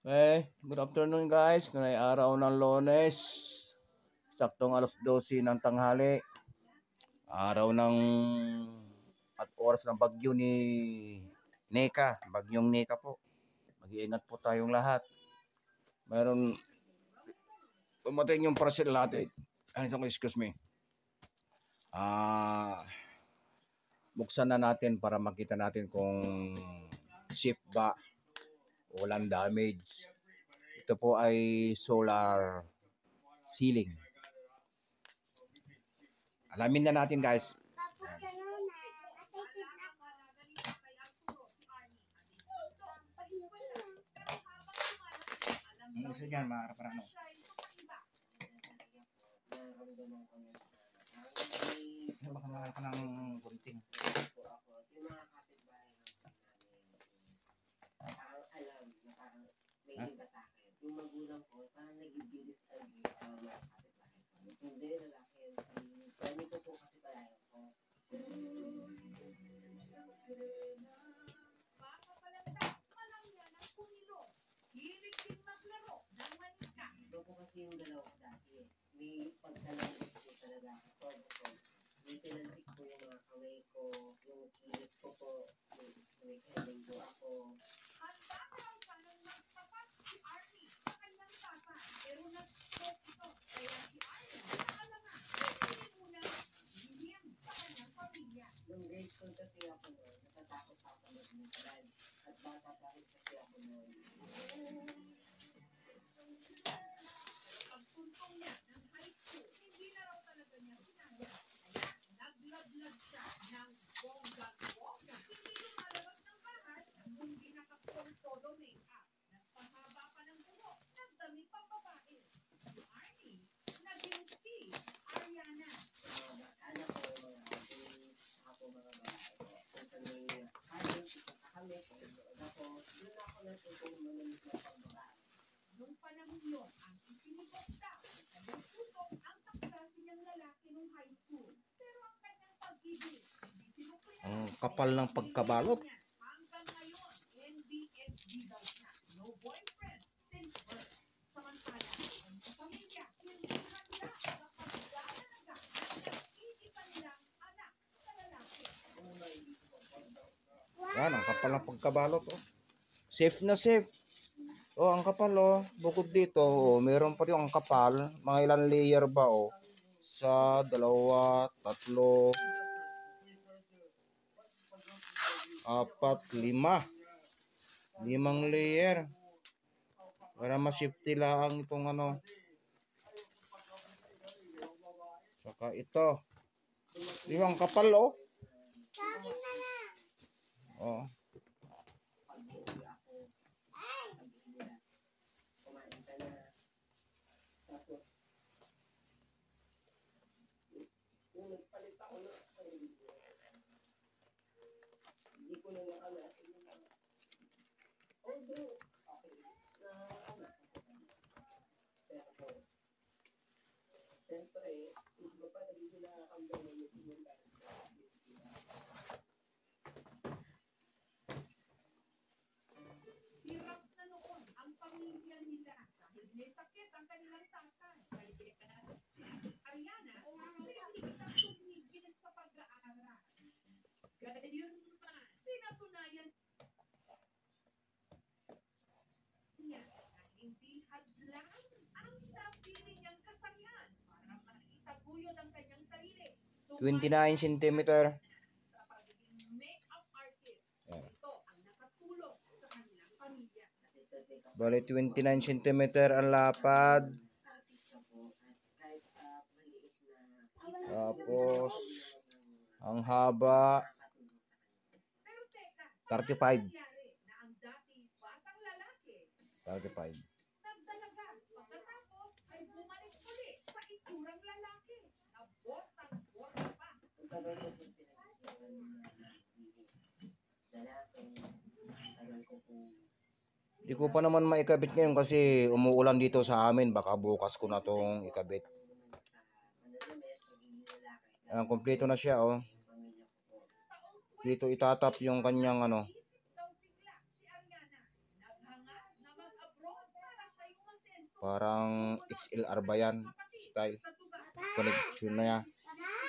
Good afternoon guys. Ngayon ay araw ng Lunes. Saktong alas 12 ng tanghali. Araw ng at oras ng bagyo ni Neka. Bagyong Neka po. Mag-iingat po tayong lahat. Meron tumating yung parcel natin. Excuse me. Buksan na natin para makita natin kung safe ba, walang damage. Ito po ay solar ceiling. Alamin na natin guys. Ang isa dyan, para ano? Baka mahal ka ng gunting. Yung magulang ko, parang nag-ibilis kami sa mga kapitbahay ko. Hindi, lalaki yun. Ganito po kasi palayo ko. Ito po kasi yung dalawa ko dati. May pagkalantik po talaga ako. May tinantik po yung mga kamay ko, yung kilit ko po, may kailing po ako. Nung grade school kasi ako noon, natatakot ako mag-mutlan. At bata pa rin kasi ako noon. Pagpuntong niya ng high school, hindi na raw talaga niya kinaya. Kaya naglaglag siya ng bonggang-bongga. Hindi lumalabas ng bahay, hindi nakapong todo make-up. Nagpahaba pa ng buhok, nagdami pang babae. Si Arnie, naging si Ariana. Anak ko yung mga ako mga babae ko. Kung may kanin, kami ko. Tapos, doon ako natutong manamit ng pang-babae. Nung panahon yun, ang itinibok daw sa kanyang puso ang kaklase niyang lalaki nung high school. Pero ang kanyang pag-ibig, hindi sinuklihan. Ang kapal ng pagkabalot. Hanggang ngayon, NBSD daw siya. No boyfriend since birth. Samantala, ang kapamilya, hindi handa sa pagdadalaga ng iisa nilang anak na lalaki. Yan, ang kapal ng pagkabalot. Oh. Safe na safe. Oh, ang kapal oh. Bukod dito, oh, meron pa rin ang kapal. Mga ilang layer ba oh? Sa dalawa, tatlo, apat, lima. Limang layer. Para ma-safety lang itong ano. Saka ito. Yung kapal oh. Oh. Hindi ko na nakala. Although, okay, pero, siyempre, iba pa naging nakakambang ng yung Hirap na noon ang pamilya nila dahil may sakit ang kanilang tatay. Balik ka natin si Ariana, pinagligitang tumigil sa pag-aaral. Gayon man, pinatunayan niya na hindi hadlang ang napili niyang kasabihan para maitaguyod ang kanyang sarili. 29 cm. Sa pagiging make-up artist, ito ang nakatulong sa kanilang pamilya. Bali 29 cm ang lapad. Tapos ang haba Pero teka, 35. nangyari na ang dati batang lalaki 35. nagdalaga pagkatapos ay bumalik uli sa itsurang lalaki na botang-bota pa. Ang tagal ko din pinag-isipan na lalaki, tagal ko po. Di ko pa naman maikabit ngayon kasi umuulan dito sa amin. Baka bukas ko na tong ikabit. Kompleto na siya oh. Dito itatap yung kanyang ano. Isip daw bigla si Ariana, naghangad na mag-abroad Parang XLR ba yan? Style. Connection na yan.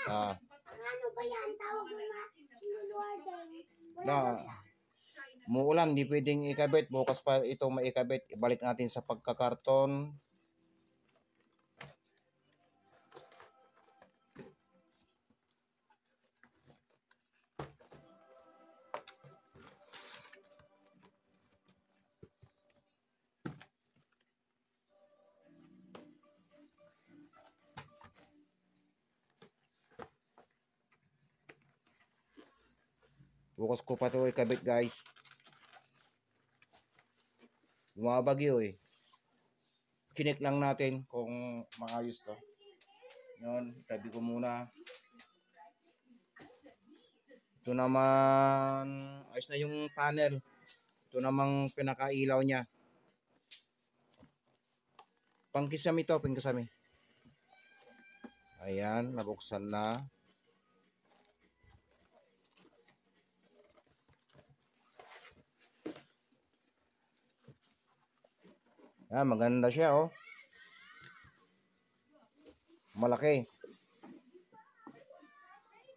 Ano ba yan? Tawag mo nga sinulording. Na, muulan, di pwedeng ikabit. Bukas pa ito maikabit. Ibalik natin sa pagkakarton. Bukas ko pa ito ikabit, guys. Bumabagyo eh. Chinek lang natin kung maayos to. Yun, tabi ko muna. Ito naman, ayos na yung panel. Ito namang pinakailaw niya. Pangkisami to, pangkisami. Ayan, nabuksan na. Ah, maganda siya, oh. Malaki.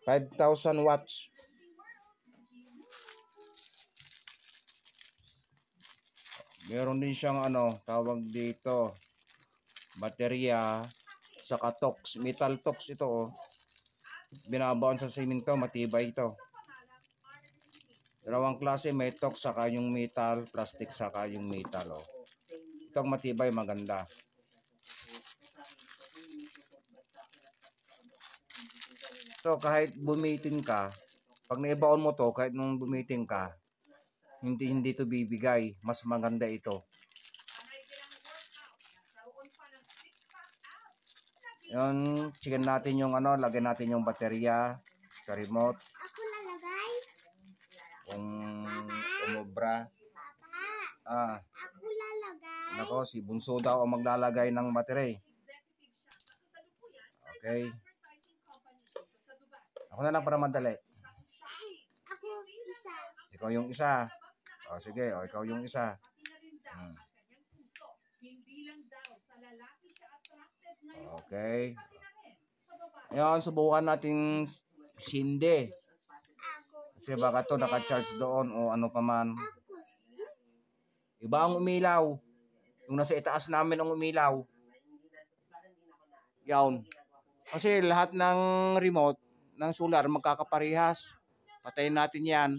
5,000 watts. Meron din siyang tawag dito, baterya, saka tox, metal tox ito, oh. Binabaon sa simento, matibay ito. Dalawang klase, may tox saka yung metal, plastic saka yung metal, oh. Itong matibay, maganda. So kahit bumitin ka, pag naibaon mo to, kahit nung bumitin ka, hindi to bibigay. Mas maganda ito. Yun, chicken natin yung lagyan natin yung baterya sa remote. Ako lalagay. Kung umubra. Papa, ako lalagay. Nako, si Bunso daw ang maglalagay ng baterya. Okay. Ako na lang para madali. Ako isa. Ikaw yung isa. O sige, ikaw yung isa. Okay. Ngayon, subukan natin sindi. Kasi baka to naka-charge doon o ano pa man. Iba ang umilaw. Yung nasa itaas namin ang umilaw. Yan. Kasi lahat ng remote ng solar magkakaparehas. Patayin natin yan.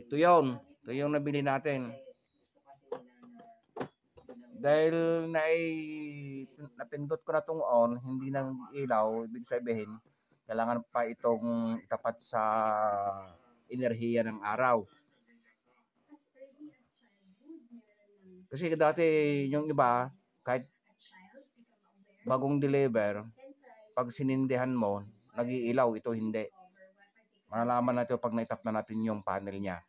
Ito yun. Ito yung nabili natin. Dahil napindot ko na itong on, hindi nang ilaw, ibig sabihin, kailangan pa itong itapat sa enerhiya ng araw. Kasi dati yung iba, kahit bagong deliver, pag sinindihan mo, nag-iilaw, ito hindi. Malalaman natin pag naitap na natin yung panel niya.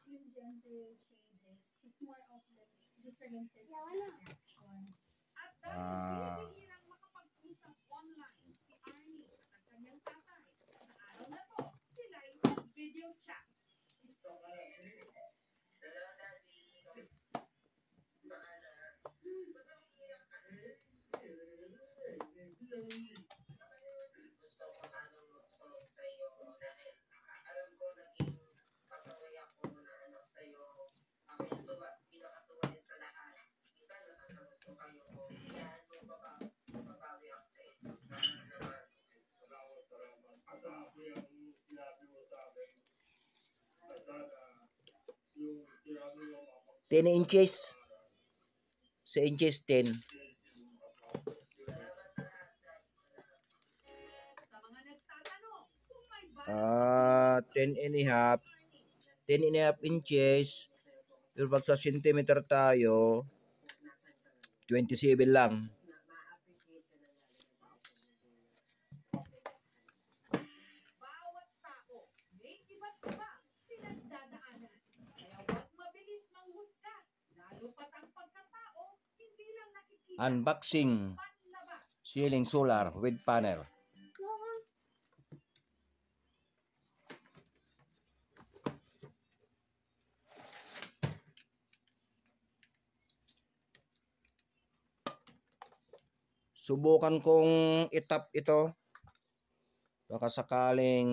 Ten inches. Sa inches 10. Ten and a half. 10.5 inches. Pero pag sa centimeter tayo, 27 lang. Bawat tao may iba't iba pinagdadaanan. Kaya huwag mabilis manghusga. Lalo pat ang pagkatao, hindi lang nakikita. Unboxing ceiling solar with panel. subukan kong itap ito. Baka sakaling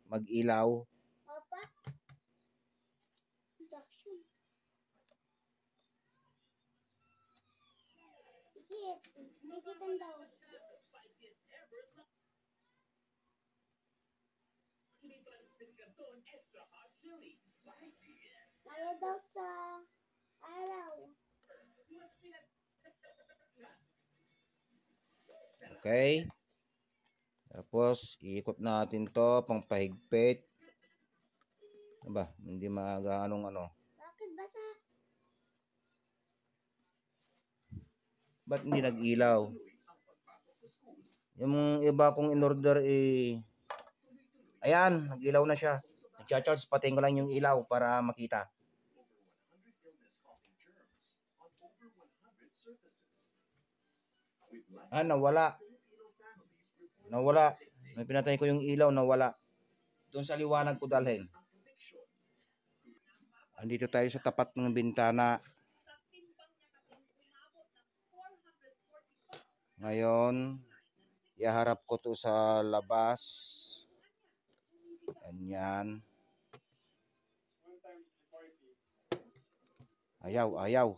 mag-ilaw. Papa. Induction. Dikit. Dikitan daw. Lalo daw sa araw. Okay. Tapos, iikot natin to pang pahigpit. Aba, hindi magaanong ano. Bakit basa? Ba't hindi nag-ilaw? Yung iba kong in-order ayan, nag-ilaw na siya. Nag-charge, patingin ko lang yung ilaw para makita. Nawala. Nawala. May pinatay ko yung ilaw, nawala. Doon sa liwanag ko dalhin. Andito tayo sa tapat ng bintana. Ngayon, iharap ko to sa labas. Ganyan. Ayaw.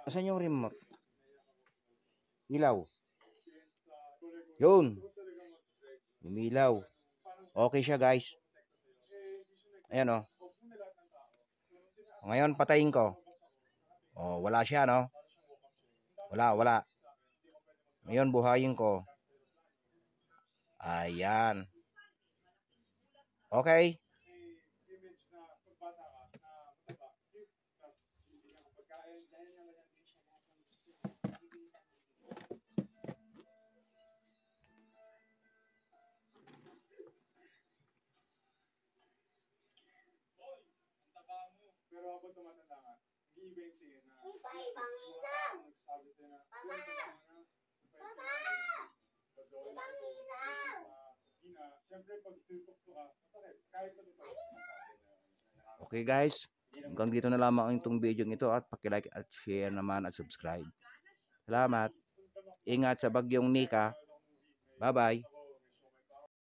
Asan yung remote? Ilaw. Yun. Umilaw. Okay siya, guys. Ayan, oh. Ngayon, patayin ko. Oh, wala siya, no? Wala. Ngayon, buhayin ko. Ayan. Okay. Pero ako tumatanda nga, i-event na Iba-ibang ilaw. Papa! Papa! Ibang ilaw. Siyempre, pag sinukso ka, masakit. Kahit na ito. Okay, guys. Hanggang dito na lamang itong video ito at paki-like at share naman at subscribe. Salamat. Ingat sa bagyong Nika. Bye-bye.